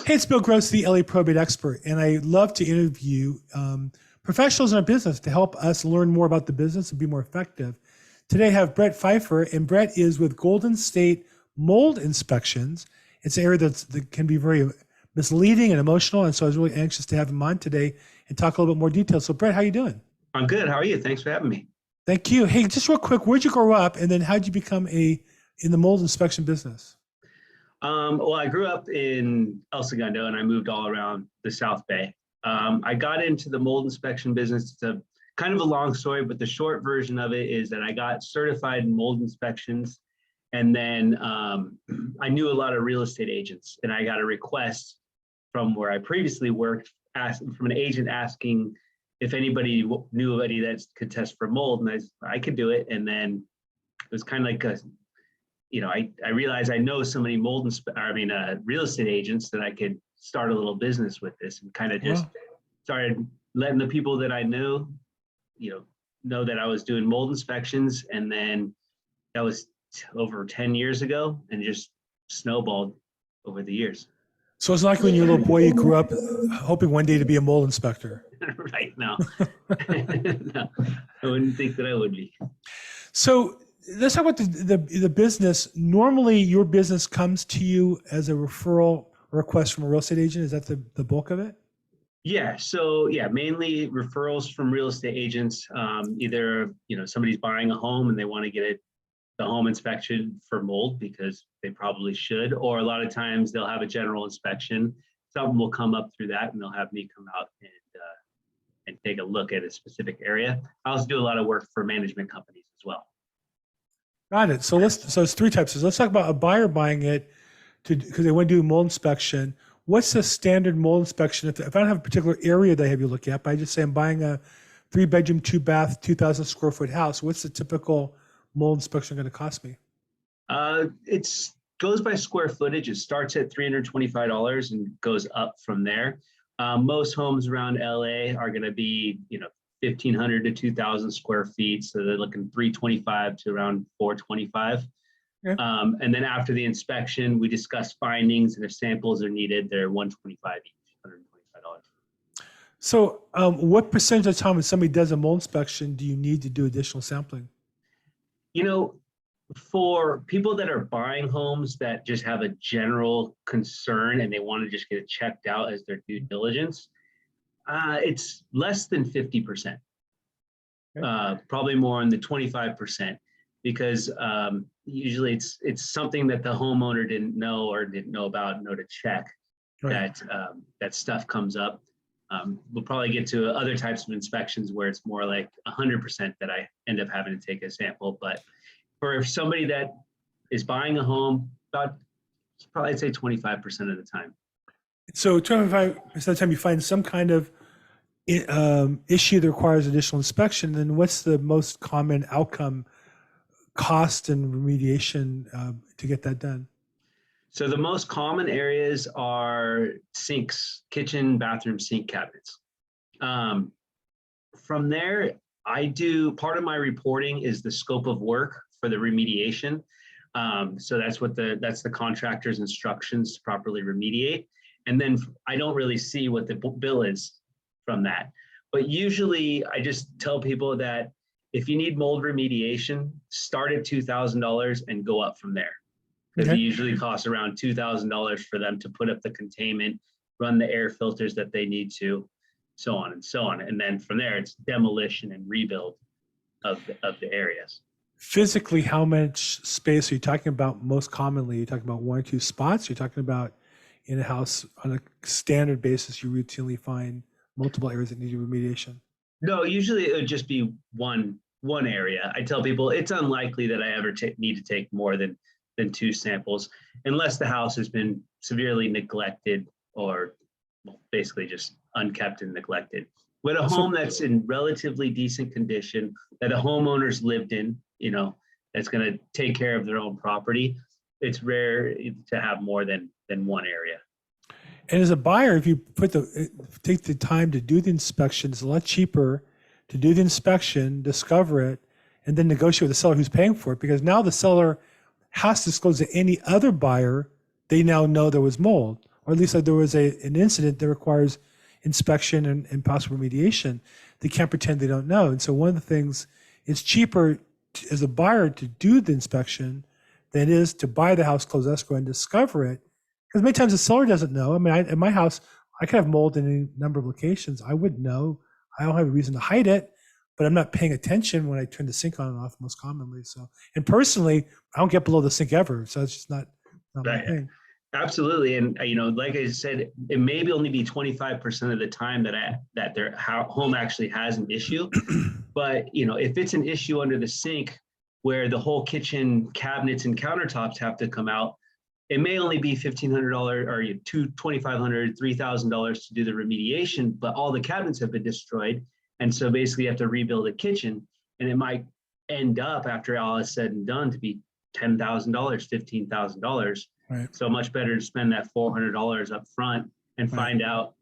Hey, it's Bill Gross, the LA Probate expert, and I love to interview professionals in our business to help us learn more about the business and be more effective. Today I have Bret Pfeifer, and Bret is with Golden State Mold Inspections. It's an area that can be very misleading and emotional, and so I was really anxious to have him on today and talk a little bit more detail. So Bret, how you doing? I'm good. How are you? Thanks for having me. Thank you. Hey, just real quick, where'd you grow up, and then how'd you become in the mold inspection business? Well, I grew up in El Segundo and I moved all around the South Bay. I got into the mold inspection business. It's a kind of a long story, but the short version of it is that I got certified in mold inspections. And then I knew a lot of real estate agents, and I got a request from where I previously worked from an agent asking if anybody knew anybody that could test for mold, and I could do it. And then it was kind of like I realized I know so many real estate agents that I could start a little business with this, and kind of just started letting the people that I knew, know that I was doing mold inspections. And then that was over 10 years ago, and just snowballed over the years. So it's like when you were a little boy, you grew up hoping one day to be a mold inspector. Right. No. No, I wouldn't think that I would be. So let's talk about the business. Normally, your business comes to you as a referral request from a real estate agent. Is that the bulk of it? Yeah. So mainly referrals from real estate agents. Either somebody's buying a home and they want to get the home inspection for mold because they probably should, or a lot of times they'll have a general inspection. Something will come up through that, and they'll have me come out and take a look at a specific area. I also do a lot of work for management companies as well. Got it. So it's three types. So let's talk about a buyer buying it because they want to do a mold inspection. What's the standard mold inspection? If I don't have a particular area that I have you look at, but I just say I'm buying a 3-bedroom, 2-bath, 2,000 square foot house, what's the typical mold inspection going to cost me? It goes by square footage. It starts at $325 and goes up from there. Most homes around LA are going to be, 1,500 to 2,000 square feet. So they're looking 325 to around 425. Yeah. And then after the inspection, we discuss findings, and if samples are needed, they're $125 each, $125. So what percentage of the time when somebody does a mold inspection do you need to do additional sampling? For people that are buying homes that just have a general concern and they want to just get it checked out as their due diligence, it's less than 50%. Okay. Probably more in the 25%, because usually it's something that the homeowner didn't know about, to check. Right. That stuff comes up. We'll probably get to other types of inspections where it's more like 100% that I end up having to take a sample. But for somebody that is buying a home, probably I'd say 25% of the time. So 25% of the time you find some kind of issue that requires additional inspection, then what's the most common outcome, cost and remediation to get that done? So the most common areas are sinks, kitchen, bathroom, sink cabinets. From there, part of my reporting is the scope of work for the remediation. So that's the contractor's instructions to properly remediate. And then I don't really see what the bill is from that. But usually I just tell people that if you need mold remediation, start at $2,000 and go up from there. Because it usually costs around $2,000 for them to put up the containment, run the air filters that they need to, so on and so on. And then from there, it's demolition and rebuild of the areas. Physically, how much space are you talking about most commonly? You're talking about 1 or 2 spots? You're talking about in a house on a standard basis, you routinely find multiple areas that need remediation? No, usually it would just be one area. I tell people it's unlikely that I ever need to take more than 2 samples, unless the house has been severely neglected or basically just unkept and neglected. With a home that's in relatively decent condition, that a homeowner's lived in, that's going to take care of their own property, it's rare to have more than one area. And as a buyer, if you take the time to do the inspection, it's a lot cheaper to do the inspection, discover it, and then negotiate with the seller who's paying for it, because now the seller has to disclose to any other buyer they now know there was mold, or at least there was an incident that requires inspection and possible remediation, they can't pretend they don't know. And so one of the things, it's cheaper as a buyer to do the inspection than it is to buy the house, close escrow, and discover it. Because many times the seller doesn't know. I mean, at my house, I could have mold in any number of locations. I wouldn't know. I don't have a reason to hide it, but I'm not paying attention when I turn the sink on and off most commonly. So, and personally, I don't get below the sink ever. So it's just not my thing. Absolutely. And, like I said, it maybe only be 25% of the time that their home actually has an issue. But, if it's an issue under the sink where the whole kitchen cabinets and countertops have to come out, it may only be $1,500 or $2,500, $3,000 to do the remediation, but all the cabinets have been destroyed. And so basically you have to rebuild a kitchen, and it might end up, after all is said and done, to be $10,000, $15,000. Right. So much better to spend that $400 up front and find out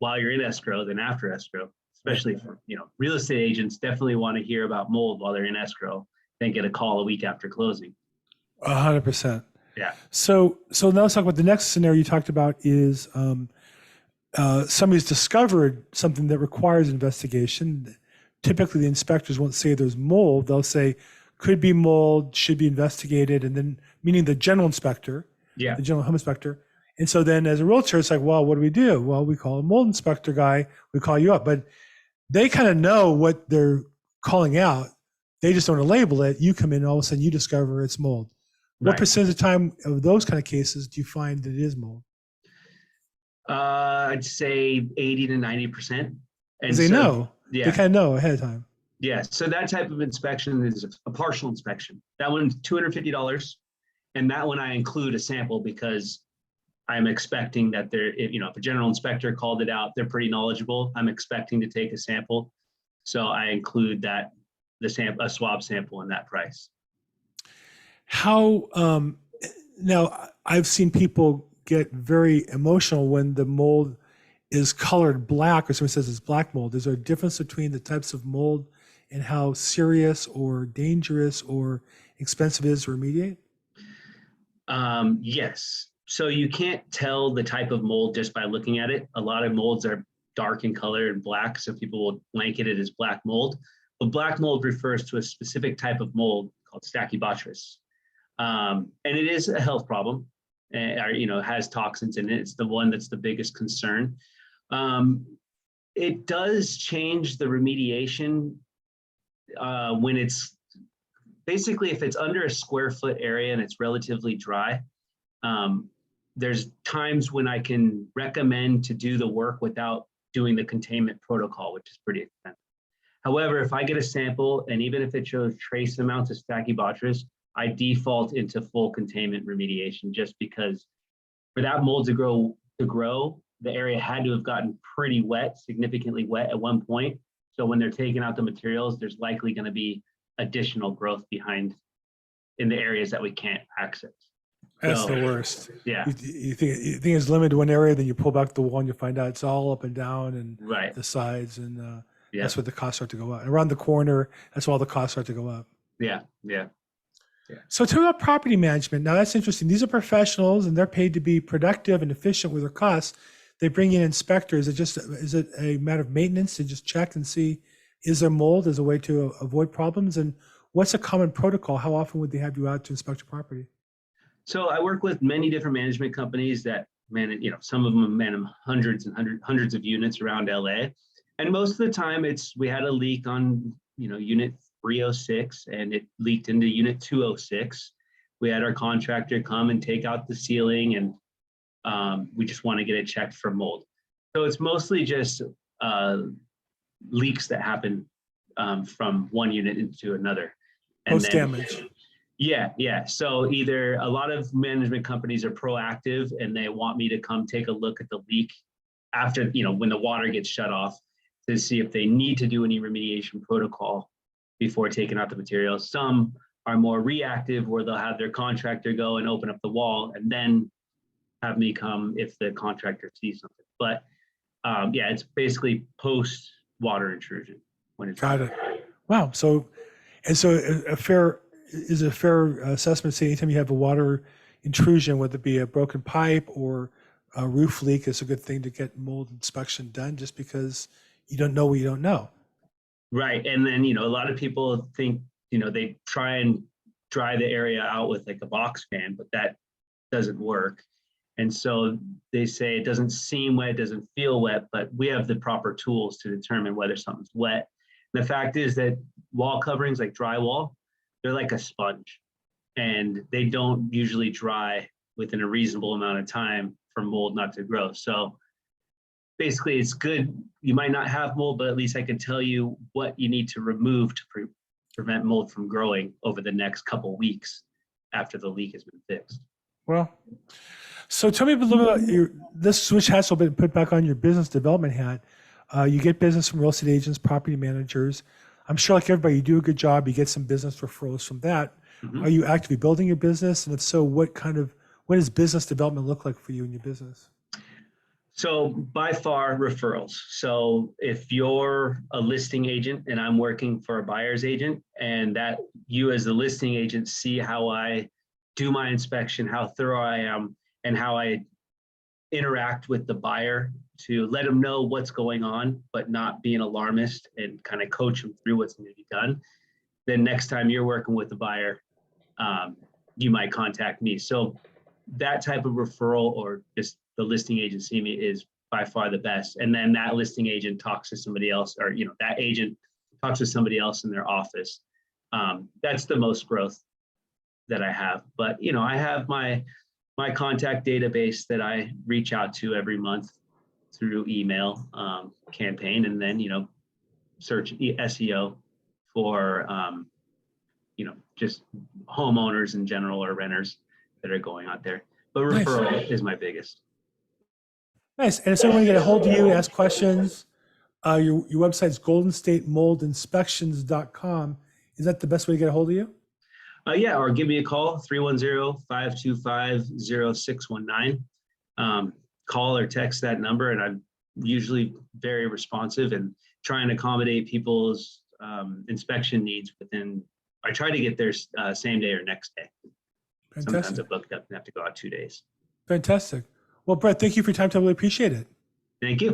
while you're in escrow than after escrow, especially for, real estate agents definitely want to hear about mold while they're in escrow, then get a call a week after closing. 100%. Yeah. So now let's talk about the next scenario you talked about is somebody's discovered something that requires investigation. Typically the inspectors won't say there's mold. They'll say could be mold, should be investigated. And then meaning the general inspector, the general home inspector. And so then as a realtor, it's like, well, what do? Well, we call a mold inspector guy, we call you up, but they kind of know what they're calling out. They just don't want to label it. You come in, all of a sudden you discover it's mold. What percentage of the time of those kind of cases do you find that it is mold? I'd say 80 to 90%. And they know. Yeah. They kind of know ahead of time. Yeah. So that type of inspection is a partial inspection. That one's $250. And that one I include a sample because I'm expecting that if a general inspector called it out, they're pretty knowledgeable. I'm expecting to take a sample. So I include a swab sample in that price. How, now I've seen people get very emotional when the mold is colored black or someone says it's black mold. Is there a difference between the types of mold and how serious or dangerous or expensive it is to remediate? Yes. So you can't tell the type of mold just by looking at it. A lot of molds are dark in color and black, so people will blanket it as black mold. But black mold refers to a specific type of mold called Stachybotrys. And it is a health problem, has toxins in it. It's the one that's the biggest concern. It does change the remediation when it's basically, if it's under a square foot area and it's relatively dry. There's times when I can recommend to do the work without doing the containment protocol, which is pretty expensive. However, if I get a sample, and even if it shows trace amounts of Stachybotrys, I default into full containment remediation, just because for that mold to grow, the area had to have gotten pretty wet, significantly wet at one point. So when they're taking out the materials, there's likely going to be additional growth behind in the areas that we can't access. That's the worst. Yeah. You think it's limited to one area, then you pull back the wall and you find out it's all up and down and the sides, and that's where the costs start to go up. And around the corner, that's where all the costs start to go up. Yeah. So talk about property management. Now that's interesting. These are professionals and they're paid to be productive and efficient with their costs. They bring in inspectors. Is it a matter of maintenance to just check and see, is there mold as a way to avoid problems? And what's a common protocol? How often would they have you out to inspect your property? So I work with many different management companies that manage, some of them manage hundreds of units around LA. And most of the time we had a leak on, unit 306 and it leaked into unit 206. We had our contractor come and take out the ceiling, and we just want to get it checked for mold. So it's mostly just leaks that happen from one unit into another. Post damage. Yeah. So either a lot of management companies are proactive and they want me to come take a look at the leak after, when the water gets shut off, to see if they need to do any remediation protocol before taking out the materials. Some are more reactive, where they'll have their contractor go and open up the wall and then have me come if the contractor sees something. But it's basically post water intrusion when it's got it. Wow. So a fair assessment, say anytime you have a water intrusion, whether it be a broken pipe or a roof leak, it's a good thing to get mold inspection done just because you don't know what you don't know. Right. And then, a lot of people think, they try and dry the area out with like a box fan, but that doesn't work. And so they say it doesn't seem wet, it doesn't feel wet, but we have the proper tools to determine whether something's wet. And the fact is that wall coverings like drywall, they're like a sponge, and they don't usually dry within a reasonable amount of time for mold not to grow. So basically it's good. You might not have mold, but at least I can tell you what you need to remove to prevent mold from growing over the next couple weeks after the leak has been fixed. Well, so tell me a little bit about this switch has been put back on your business development hat. You get business from real estate agents, property managers. I'm sure like everybody, you do a good job. You get some business referrals from that. Mm-hmm. Are you actively building your business? And if so, what does business development look like for you in your business? So by far referrals. So if you're a listing agent and I'm working for a buyer's agent, and that you as the listing agent see how I do my inspection, how thorough I am, and how I interact with the buyer to let them know what's going on, but not be an alarmist and kind of coach them through what's going to be done, then next time you're working with the buyer, you might contact me. So that type of referral, or just the listing agent see me, is by far the best. And then that listing agent talks to somebody else, or that agent talks to somebody else in their office. That's the most growth that I have. But I have my contact database that I reach out to every month through email campaign, and then search SEO for just homeowners in general or renters that are going out there. But referral is my biggest. Nice. And if someone want to get a hold of you, ask questions, your website's goldenstatemoldinspections.com. Is that the best way to get a hold of you? Yeah, or give me a call, 310-525-0619. Call or text that number, and I'm usually very responsive and try and accommodate people's inspection needs within. I try to get there same day or next day. Fantastic. Sometimes I book up and have to go out 2 days. Fantastic. Well, Bret, thank you for your time. I really appreciate it. Thank you.